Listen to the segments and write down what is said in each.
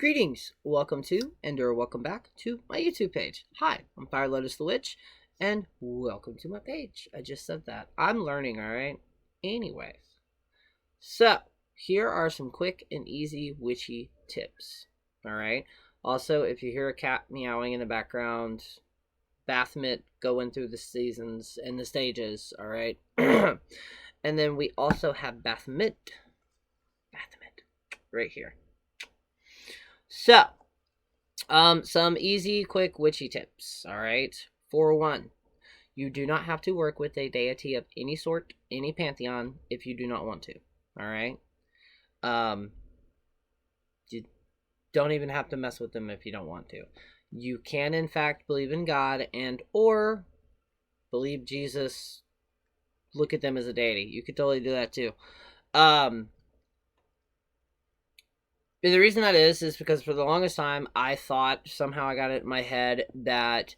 Greetings, welcome to or welcome back to my YouTube page. Hi, I'm Fire Lotus the Witch, and welcome to my page. I just said that. I'm learning, alright? Anyways, so here are some quick and easy witchy tips, alright? Also, if you hear a cat meowing in the background, bath mitt going through the seasons and the stages, alright? And then we also have bath mitt right here. So, some easy, quick witchy tips, alright? For one, you do not have to work with a deity of any sort, any pantheon, if you do not want to, alright? You don't even have to mess with them if you don't want to. You can, in fact, believe in God and or believe Jesus, look at them as a deity. You could totally do that too. The reason that is because for the longest time, I thought, somehow I got it in my head, that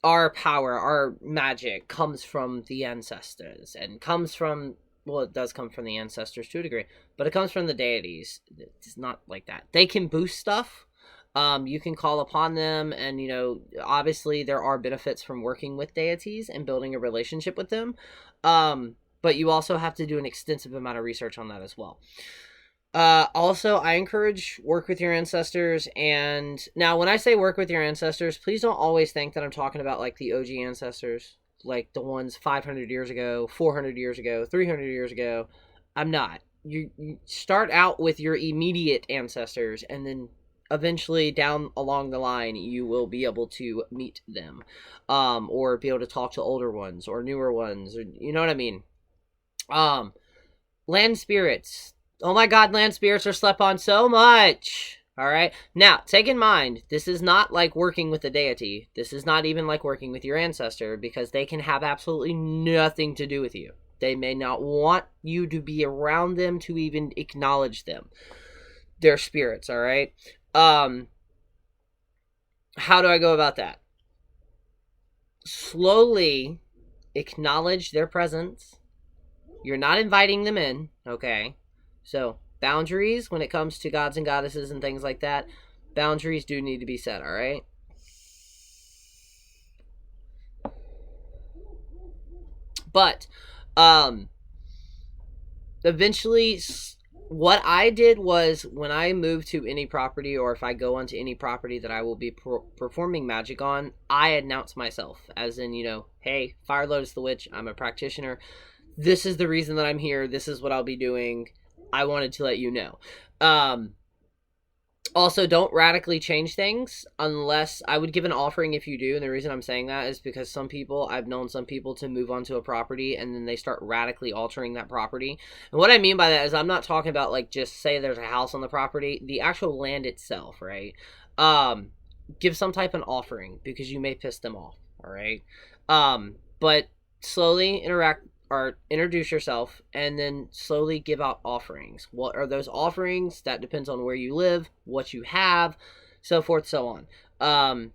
our power, our magic, comes from the ancestors, and comes from, well, it does come from the ancestors to a degree, but it comes from the deities. It's not like that. They can boost stuff. You can call upon them, and, obviously there are benefits from working with deities and building a relationship with them. But you also have to do an extensive amount of research on that as well. Also, I encourage work with your ancestors, and now when I say work with your ancestors, please don't always think that I'm talking about like the OG ancestors, like the ones 500 years ago, 400 years ago, 300 years ago. I'm not. You start out with your immediate ancestors, and then eventually down along the line, you will be able to meet them, or be able to talk to older ones or newer ones, or you know what I mean. Land spirits. Oh my god, land spirits are slept on so much. Alright? Now, take in mind, this is not like working with a deity. This is not even like working with your ancestor, because they can have absolutely nothing to do with you. They may not want you to be around them to even acknowledge them. They're spirits, alright? How do I go about that? Slowly acknowledge their presence. You're not inviting them in, okay? So, boundaries when it comes to gods and goddesses and things like that, boundaries do need to be set, alright? But, eventually, what I did was, when I move to any property, or if I go onto any property that I will be performing magic on, I announce myself, as in, hey, Fire Lotus the Witch, I'm a practitioner. This is the reason that I'm here. This is what I'll be doing. I wanted to let you know. Also, don't radically change things unless I would give an offering if you do. And the reason I'm saying that is because I've known some people to move onto a property and then they start radically altering that property. And what I mean by that is I'm not talking about like just say there's a house on the property, the actual land itself, right? Give some type of offering because you may piss them off, all right? But slowly interact or introduce yourself, and then slowly give out offerings. What are those offerings? That depends on where you live, what you have, so forth, so on.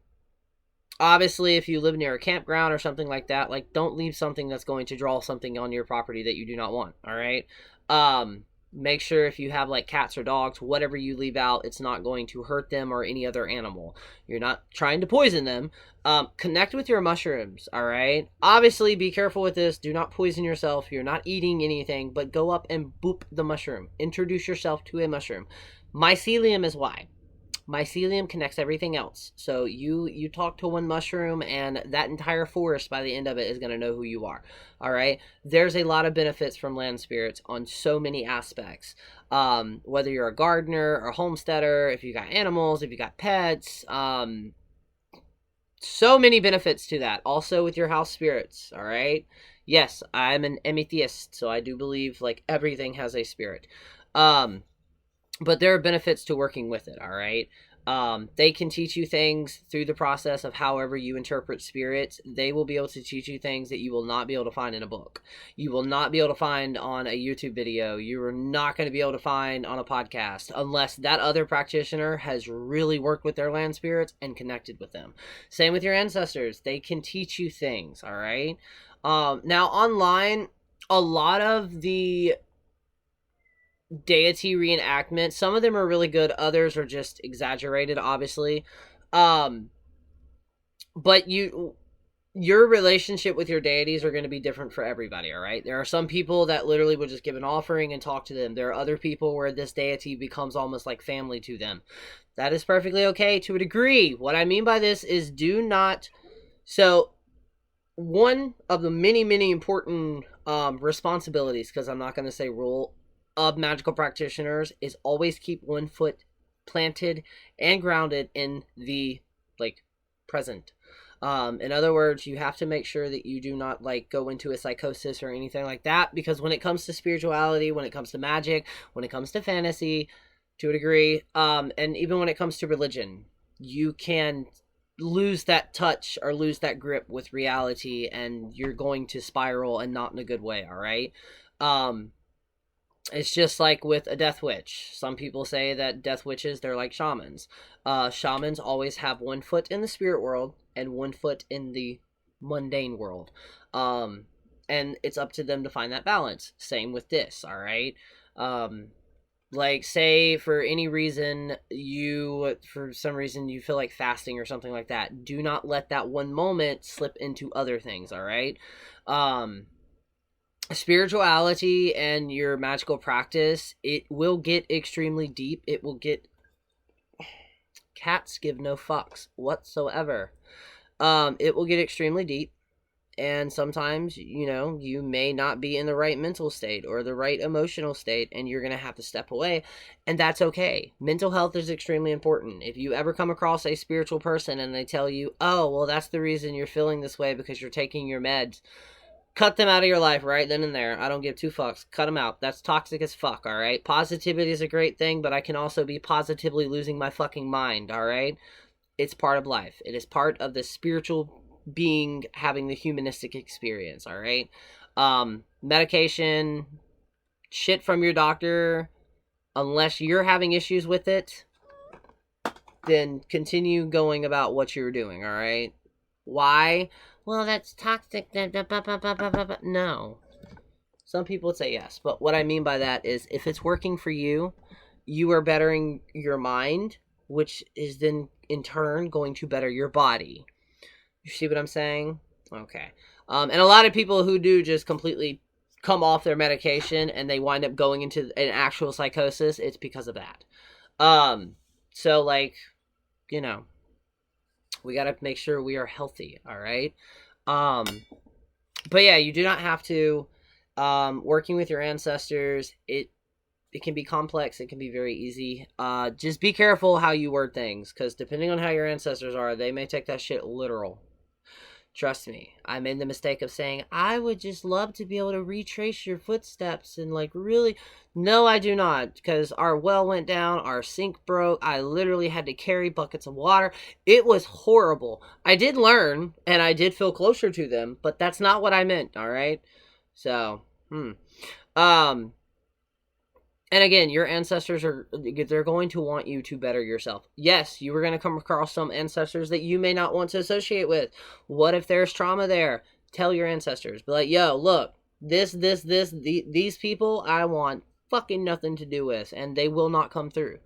Obviously, if you live near a campground or something like that, like, don't leave something that's going to draw something on your property that you do not want, all right? Make sure if you have like cats or dogs, whatever you leave out, it's not going to hurt them or any other animal. You're not trying to poison them. Connect with your mushrooms, all right? Obviously, be careful with this. Do not poison yourself. You're not eating anything, but go up and boop the mushroom. Introduce yourself to a mushroom. Mycelium is why. Mycelium connects everything else. So you talk to one mushroom, and that entire forest by the end of it is going to know who you are. All right? There's a lot of benefits from land spirits on so many aspects. Whether you're a gardener or a homesteader, if you got animals, if you got pets, so many benefits to that. Also with your house spirits, all right? Yes, I'm an amethyst, so I do believe like everything has a spirit. But there are benefits to working with it, all right? They can teach you things through the process of however you interpret spirits. They will be able to teach you things that you will not be able to find in a book. You will not be able to find on a YouTube video. You are not going to be able to find on a podcast unless that other practitioner has really worked with their land spirits and connected with them. Same with your ancestors. They can teach you things, all right? Now, online, a lot of the deity reenactment. Some of them are really good, others are just exaggerated, obviously. Um, but your relationship with your deities are going to be different for everybody, all right? There are some people that literally would just give an offering and talk to them. There are other people where this deity becomes almost like family to them. That is perfectly okay to a degree. What I mean by this is do not... So, one of the many, many important responsibilities, because I'm not going to say rule, of magical practitioners is always keep one foot planted and grounded in the, like, present. In other words, you have to make sure that you do not like go into a psychosis or anything like that, because when it comes to spirituality, when it comes to magic, when it comes to fantasy, to a degree, and even when it comes to religion, you can lose that touch or lose that grip with reality, and you're going to spiral, and not in a good way. All right. It's just like with a death witch. Some people say that death witches, they're like shamans. Shamans always have one foot in the spirit world and one foot in the mundane world. And it's up to them to find that balance. Same with this, all right? Like, say, for any reason, for some reason, you feel like fasting or something like that. Do not let that one moment slip into other things, all right? Spirituality and your magical practice, it will get extremely deep. It will get... Cats give no fucks whatsoever. It will get extremely deep, and sometimes, you may not be in the right mental state or the right emotional state, and you're going to have to step away, and that's okay. Mental health is extremely important. If you ever come across a spiritual person and they tell you, oh, well, that's the reason you're feeling this way because you're taking your meds, cut them out of your life right then and there. I don't give two fucks. Cut them out. That's toxic as fuck, all right? Positivity is a great thing, but I can also be positively losing my fucking mind, all right? It's part of life. It is part of the spiritual being having the humanistic experience, all right? Medication, shit from your doctor, unless you're having issues with it, then continue going about what you're doing, all right? Why? Well, that's toxic. No. Some people would say yes, but what I mean by that is if it's working for you, you are bettering your mind, which is then in turn going to better your body. You see what I'm saying? Okay. And a lot of people who do just completely come off their medication and they wind up going into an actual psychosis, it's because of that. So, like, we got to make sure we are healthy, all right? But yeah, you do not have to, working with your ancestors, it can be complex, it can be very easy. Just be careful how you word things, because depending on how your ancestors are, they may take that shit literal. Trust me, I made the mistake of saying, I would just love to be able to retrace your footsteps and really... No, I do not, because our well went down, our sink broke, I literally had to carry buckets of water. It was horrible. I did learn, and I did feel closer to them, but that's not what I meant, alright? So, and again, your ancestors they're going to want you to better yourself. Yes, you are going to come across some ancestors that you may not want to associate with. What if there's trauma there? Tell your ancestors. Be like, yo, look, these people I want fucking nothing to do with, and they will not come through.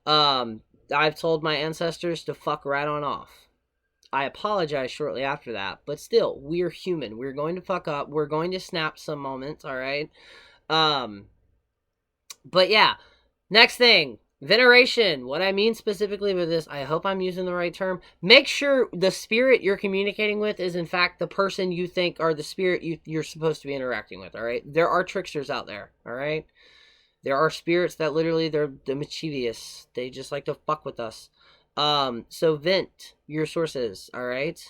I've told my ancestors to fuck right on off. I apologize shortly after that, but still, we're human. We're going to fuck up. We're going to snap some moments, all right? But yeah, next thing, veneration. What I mean specifically with this, I hope I'm using the right term. Make sure the spirit you're communicating with is in fact the person you think or the spirit you're supposed to be interacting with, all right? There are tricksters out there, all right? There are spirits that literally, they're mischievous. They just like to fuck with us. So vent your sources, all right?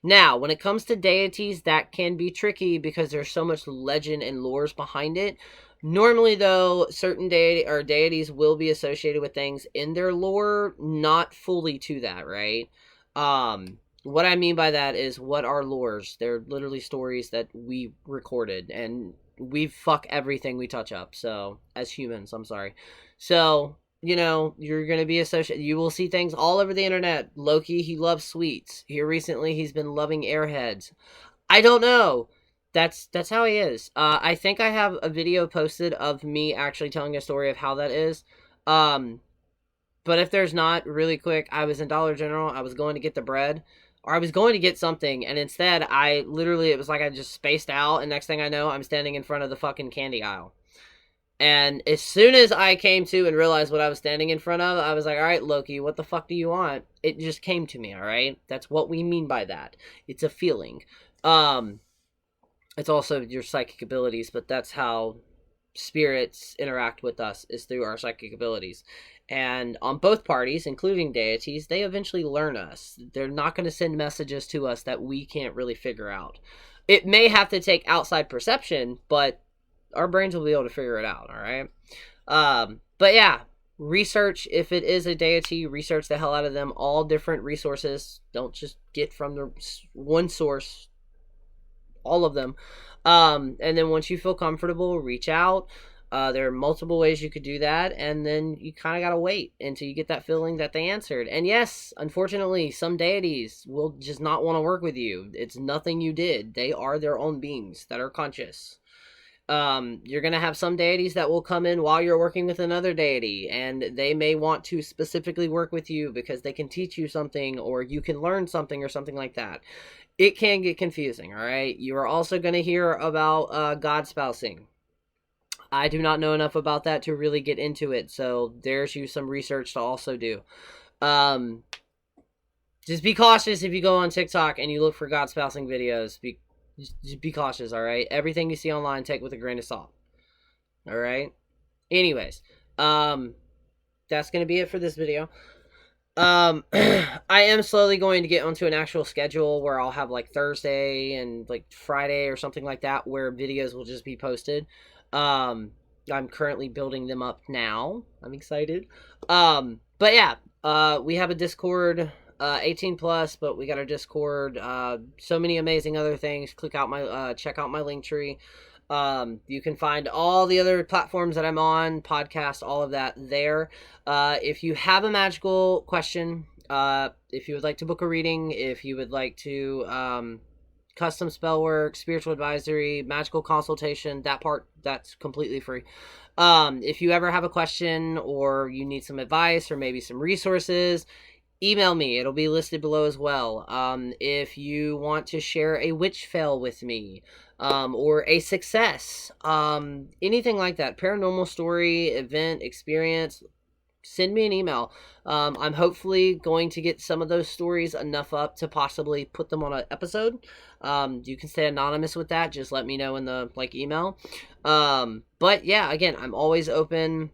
Now, when it comes to deities, that can be tricky because there's so much legend and lores behind it. Normally, though, certain deities will be associated with things in their lore, not fully to that, right? What I mean by that is, what are lores? They're literally stories that we recorded, and we fuck everything we touch up, so, as humans, I'm sorry. So, you're going to be associated, you will see things all over the internet. Loki, he loves sweets. Here recently, he's been loving airheads. I don't know. That's how he is. I think I have a video posted of me actually telling a story of how that is. Um, but if there's not, really quick, I was in Dollar General. I was going to get the bread, or I was going to get something, and instead, it was like I just spaced out, and next thing I know, I'm standing in front of the fucking candy aisle. And as soon as I came to and realized what I was standing in front of, I was like, all right, Loki, what the fuck do you want? It just came to me, all right? That's what we mean by that. It's a feeling. Um, it's also your psychic abilities, but that's how spirits interact with us, is through our psychic abilities. And on both parties, including deities, they eventually learn us. They're not going to send messages to us that we can't really figure out. It may have to take outside perception, but our brains will be able to figure it out, all right? But yeah, research, if it is a deity, research the hell out of them. All different resources. Don't just get from the one source, all of them. And then once you feel comfortable, reach out. There are multiple ways you could do that, and then you kind of got to wait until you get that feeling that they answered. And yes, unfortunately, some deities will just not want to work with you. It's nothing you did. They are their own beings that are conscious. You're going to have some deities that will come in while you're working with another deity, and they may want to specifically work with you because they can teach you something, or you can learn something, or something like that. It can get confusing, all right? You are also going to hear about God spousing. I do not know enough about that to really get into it, so there's you some research to also do. Um, just be cautious if you go on TikTok and you look for God spousing videos. Just be cautious, all right? Everything you see online, take with a grain of salt. All right? Anyways, that's going to be it for this video. I am slowly going to get onto an actual schedule where I'll have like Thursday and like Friday or something like that, where videos will just be posted. I'm currently building them up now. I'm excited. But yeah, we have a Discord, 18 plus, but we got our Discord, so many amazing other things. Check out my link tree. You can find all the other platforms that I'm on, podcast, all of that there. If you have a magical question, if you would like to book a reading, if you would like to, custom spell work, spiritual advisory, magical consultation, that's completely free. If you ever have a question, or you need some advice, or maybe some resources, email me. It'll be listed below as well. If you want to share a witch fail with me, or a success, anything like that, paranormal story, event, experience, send me an email. I'm hopefully going to get some of those stories enough up to possibly put them on an episode. You can stay anonymous with that. Just let me know in the email. But yeah, again, I'm always open.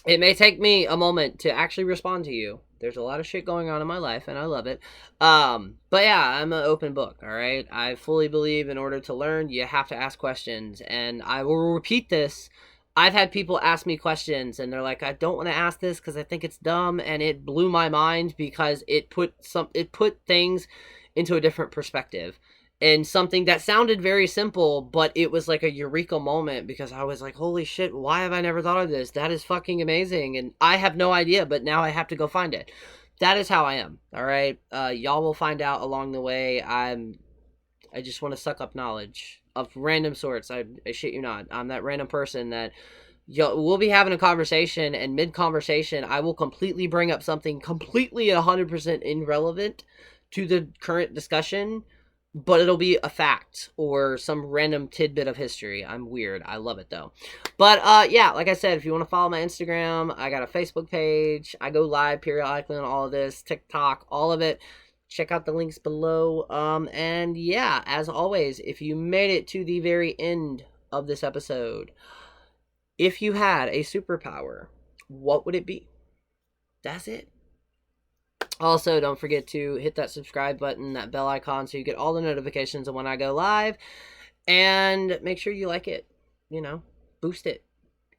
It may take me a moment to actually respond to you. There's a lot of shit going on in my life, and I love it. But yeah, I'm an open book, all right? I fully believe in order to learn, you have to ask questions. And I will repeat this. I've had people ask me questions, and they're like, I don't want to ask this because I think it's dumb, and it blew my mind because it put things into a different perspective. And something that sounded very simple, but it was like a eureka moment, because I was like, holy shit, why have I never thought of this? That is fucking amazing. And I have no idea, but now I have to go find it. That is how I am. All right. Y'all will find out along the way. I just want to suck up knowledge of random sorts. I shit you not. I'm that random person that we'll be having a conversation, and mid-conversation, I will completely bring up something completely 100% irrelevant to the current discussion, but it'll be a fact or some random tidbit of history. I'm weird. I love it though. But yeah, like I said, if you want to follow my Instagram, I got a Facebook page. I go live periodically on all of this, TikTok, all of it. Check out the links below. And yeah, as always, if you made it to the very end of this episode, if you had a superpower, what would it be? That's it. Also, don't forget to hit that subscribe button, that bell icon, so you get all the notifications of when I go live. And make sure you like it. Boost it.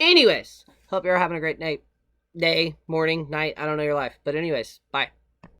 Anyways, hope you're having a great night, day, morning, night. I don't know your life. But anyways, bye.